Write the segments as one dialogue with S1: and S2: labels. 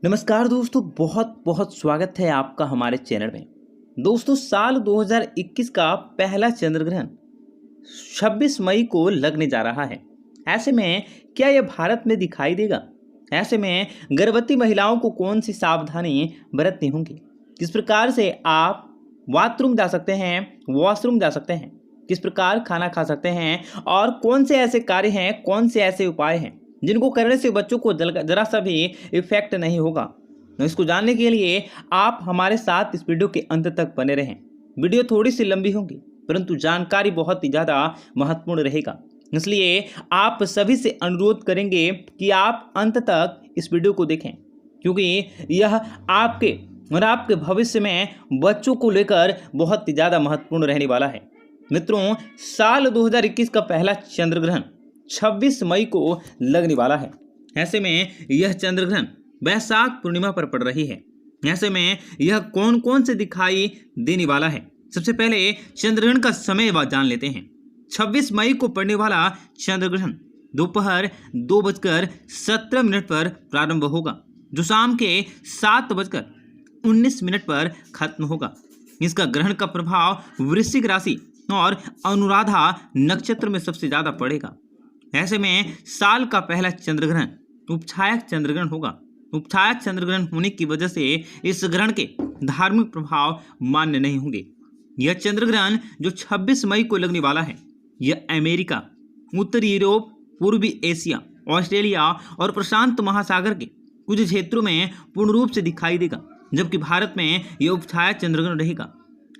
S1: नमस्कार दोस्तों, बहुत बहुत स्वागत है आपका हमारे चैनल में। दोस्तों, साल 2021 का पहला चंद्र ग्रहण 26 मई को लगने जा रहा है। ऐसे में क्या यह भारत में दिखाई देगा? ऐसे में गर्भवती महिलाओं को कौन सी सावधानी बरतनी होगी? किस प्रकार से आप बाथरूम जा सकते हैं, वॉशरूम जा सकते हैं, किस प्रकार खाना खा सकते हैं और कौन से ऐसे कार्य हैं, कौन से ऐसे उपाय हैं जिनको करने से बच्चों को जरा सा भी इफेक्ट नहीं होगा। तो इसको जानने के लिए आप हमारे साथ इस वीडियो के अंत तक बने रहें। वीडियो थोड़ी सी लंबी होगी परंतु जानकारी बहुत ही ज़्यादा महत्वपूर्ण रहेगा, इसलिए आप सभी से अनुरोध करेंगे कि आप अंत तक इस वीडियो को देखें, क्योंकि यह आपके और आपके भविष्य में बच्चों को लेकर बहुत ही ज़्यादा महत्वपूर्ण रहने वाला है। मित्रों, साल 2021 का पहला चंद्र ग्रहण 26 मई को लगने वाला है। ऐसे में यह चंद्र ग्रहण वैशाख पूर्णिमा पर पड़ रही है। ऐसे में यह कौन कौन से दिखाई देने वाला है? सबसे पहले चंद्र ग्रहण का समय जान लेते हैं। 26 मई को पड़ने वाला चंद्र ग्रहण दोपहर 2:17 पर प्रारंभ होगा, जो शाम के 7:19 पर खत्म होगा। इसका ग्रहण का प्रभाव वृश्चिक राशि और अनुराधा नक्षत्र में सबसे ज्यादा पड़ेगा। ऐसे में साल का पहला चंद्र ग्रहण उपछाया चंद्र ग्रहण होगा। उपछाया चंद्र ग्रहण होने की वजह से इस ग्रहण के धार्मिक प्रभाव मान्य नहीं होंगे। यह चंद्र ग्रहण जो 26 मई को लगने वाला है, यह अमेरिका, उत्तरी यूरोप, पूर्वी एशिया, ऑस्ट्रेलिया और प्रशांत महासागर के कुछ क्षेत्रों में पूर्ण रूप से दिखाई देगा, जबकि भारत में यह उपछाया चंद्र ग्रहण रहेगा।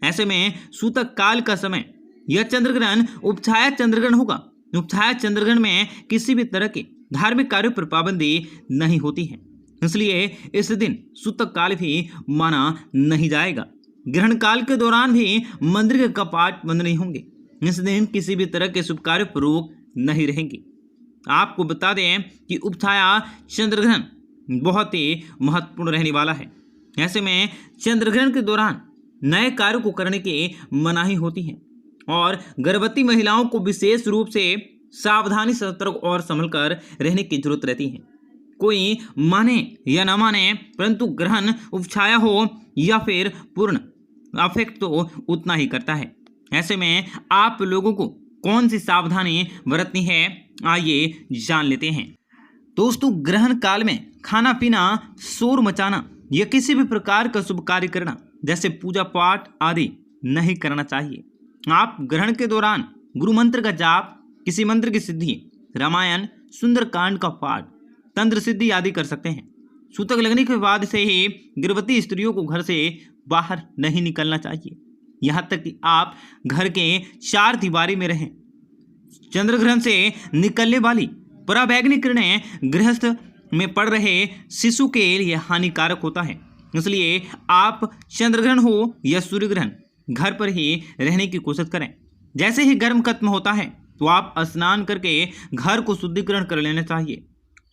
S1: ऐसे में सूतक काल का समय यह चंद्र ग्रहण उपछाया चंद्र ग्रहण होगा। उपछाया चंद्र ग्रहण में किसी भी तरह के धार्मिक कार्यों पर पाबंदी नहीं होती है, इसलिए इस दिन सूतक काल भी माना नहीं जाएगा। ग्रहण काल के दौरान भी मंदिर के कपाट बंद नहीं होंगे। इस दिन किसी भी तरह के शुभ कार्य पर रोक नहीं रहेंगी। आपको बता दें कि उपछाया चंद्र ग्रहण बहुत ही महत्वपूर्ण रहने वाला है। ऐसे में चंद्र ग्रहण के दौरान नए कार्यों को करने की मनाही होती है और गर्भवती महिलाओं को विशेष रूप से सावधानी, सतर्क और संभल कर रहने की जरूरत रहती है। कोई माने या न माने, परंतु ग्रहण उपछाया हो या फिर पूर्ण, अफेक्ट तो उतना ही करता है। ऐसे में आप लोगों को कौन सी सावधानी बरतनी है, आइए जान लेते हैं। दोस्तों, ग्रहण काल में खाना पीना, शोर मचाना या किसी भी प्रकार का शुभ कार्य करना जैसे पूजा पाठ आदि नहीं करना चाहिए। आप ग्रहण के दौरान गुरु मंत्र का जाप, किसी मंत्र की सिद्धि, रामायण, सुंदरकांड का पाठ, तंत्र सिद्धि आदि कर सकते हैं। सूतक लगने के बाद से ही गर्भवती स्त्रियों को घर से बाहर नहीं निकलना चाहिए, यहाँ तक कि आप घर के 4 दीवारी में रहें। चंद्र ग्रहण से निकलने वाली पराबैंगनी किरणें गृहस्थ में पड़ रहे शिशु के लिए हानिकारक होता है, इसलिए आप चंद्र ग्रहण हो या सूर्य ग्रहण घर पर ही रहने की कोशिश करें। जैसे ही गर्म खत्म होता है तो आप स्नान करके घर को शुद्धिकरण कर लेना चाहिए।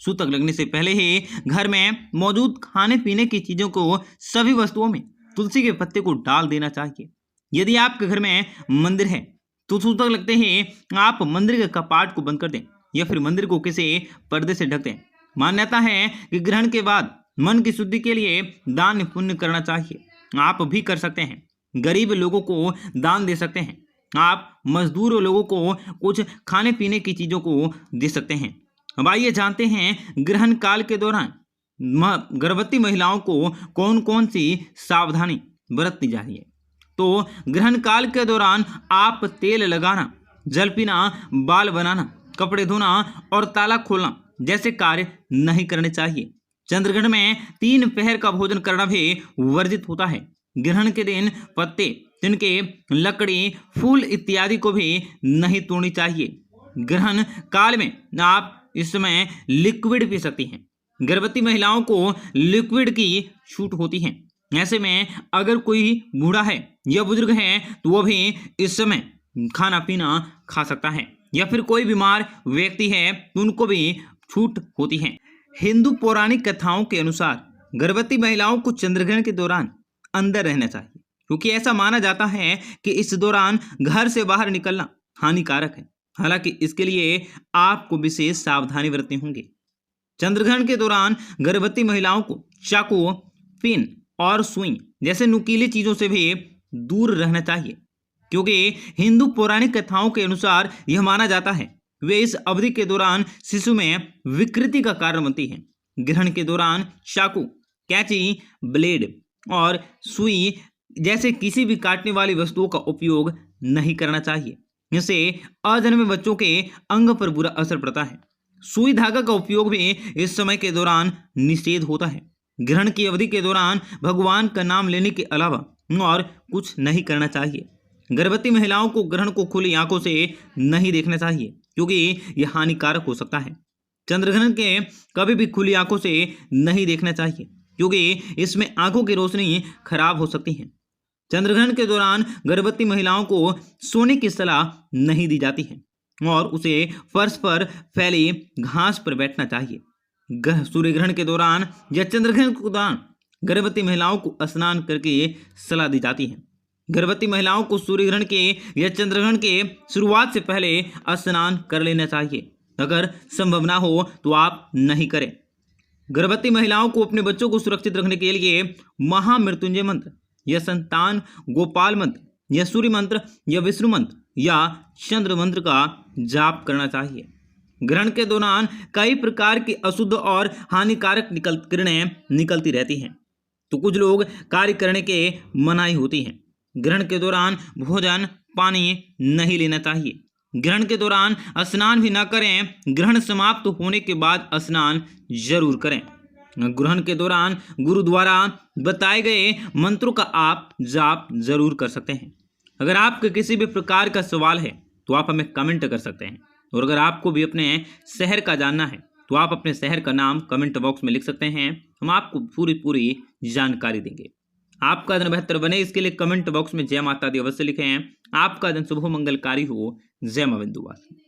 S1: सूतक लगने से पहले ही घर में मौजूद खाने पीने की चीजों को, सभी वस्तुओं में तुलसी के पत्ते को डाल देना चाहिए। यदि आपके घर में मंदिर है तो सूतक लगते ही आप मंदिर के कपाट को बंद कर दें या फिर मंदिर को किसी पर्दे से ढक दें। मान्यता है कि ग्रहण के बाद मन की शुद्धि के लिए दान पुण्य करना चाहिए। आप भी कर सकते हैं, गरीब लोगों को दान दे सकते हैं, आप मजदूर लोगों को कुछ खाने पीने की चीजों को दे सकते हैं। अब आइए जानते हैं ग्रहण काल के दौरान गर्भवती महिलाओं को कौन कौन सी सावधानी बरतनी चाहिए। तो ग्रहण काल के दौरान आप तेल लगाना, जल पीना, बाल बनाना, कपड़े धोना और ताला खोलना जैसे कार्य नहीं करने चाहिए। चंद्र ग्रहण में 3 पहर का भोजन करना भी वर्जित होता है। ग्रहण के दिन पत्ते, तिनके, लकड़ी, फूल इत्यादि को भी नहीं तोड़नी चाहिए। ग्रहण काल में आप इस समय लिक्विड पी सकती हैं। गर्भवती महिलाओं को लिक्विड की छूट होती है। ऐसे में अगर कोई बूढ़ा है या बुजुर्ग है तो वो भी इस समय खाना पीना खा सकता है, या फिर कोई बीमार व्यक्ति है तो उनको भी छूट होती है। हिंदू पौराणिक कथाओं के अनुसार गर्भवती महिलाओं को चंद्रग्रहण के दौरान अंदर रहना चाहिए, क्योंकि ऐसा माना जाता है कि इस दौरान घर से बाहर निकलना हानिकारक है। हालांकि इसके लिए आपको विशेष सावधानी बरतनी होंगी। चंद्रग्रहण के दौरान गर्भवती महिलाओं को चाकू, पिन और सुई जैसे नुकीली चीजों से भी दूर रहना चाहिए, क्योंकि हिंदू पौराणिक कथाओं के अनुसार यह माना जाता है वे इस अवधि के दौरान शिशु में विकृति का कारण बनती है। ग्रहण के दौरान चाकू, कैंची, ब्लेड और सुई जैसे किसी भी काटने वाली वस्तुओं का उपयोग नहीं करना चाहिए। इससे अजन्मे बच्चों के अंग पर बुरा असर पड़ता है। सुई धागा का उपयोग भी इस समय के दौरान निषेध होता है। ग्रहण की अवधि के दौरान भगवान का नाम लेने के अलावा और कुछ नहीं करना चाहिए। गर्भवती महिलाओं को ग्रहण को खुली आंखों से नहीं देखना चाहिए, क्योंकि यह हानिकारक हो सकता है। चंद्रग्रहण के कभी भी खुली आंखों से नहीं देखना चाहिए, क्योंकि इसमें आंखों की रोशनी खराब हो सकती है। चंद्रग्रहण के दौरान गर्भवती महिलाओं को सोने की सलाह नहीं दी जाती है और उसे फर्श पर फैली घास पर बैठना चाहिए। सूर्य ग्रहण के दौरान या चंद्रग्रहण के दौरान गर्भवती महिलाओं को स्नान करके सलाह दी जाती है। गर्भवती महिलाओं को सूर्य ग्रहण के या चंद्रग्रहण के शुरुआत से पहले स्नान कर लेना चाहिए। अगर संभव ना हो तो आप नहीं करें। गर्भवती महिलाओं को अपने बच्चों को सुरक्षित रखने के लिए महामृत्युंजय मंत्र या संतान गोपाल मंत्र या सूर्य मंत्र या विष्णु मंत्र या चंद्र मंत्र का जाप करना चाहिए। ग्रहण के दौरान कई प्रकार की अशुद्ध और हानिकारक किरणें निकलती रहती हैं, तो कुछ लोग कार्य करने के मनाही होती है। ग्रहण के दौरान भोजन पानी नहीं लेना चाहिए। ग्रहण के दौरान स्नान भी न करें। ग्रहण समाप्त होने के बाद स्नान जरूर करें। ग्रहण के दौरान गुरु द्वारा बताए गए मंत्रों का आप जाप जरूर कर सकते हैं। अगर आपके किसी भी प्रकार का सवाल है तो आप हमें कमेंट कर सकते हैं, और अगर आपको भी अपने शहर का जानना है तो आप अपने शहर का नाम कमेंट बॉक्स में लिख सकते हैं। हम आपको पूरी जानकारी देंगे। आपका दिन बेहतर बने इसके लिए कमेंट बॉक्स में जय माता दी अवश्य लिखें। आपका दिन शुभ मंगलकारी हो। जय मां विंध्यवासिनी।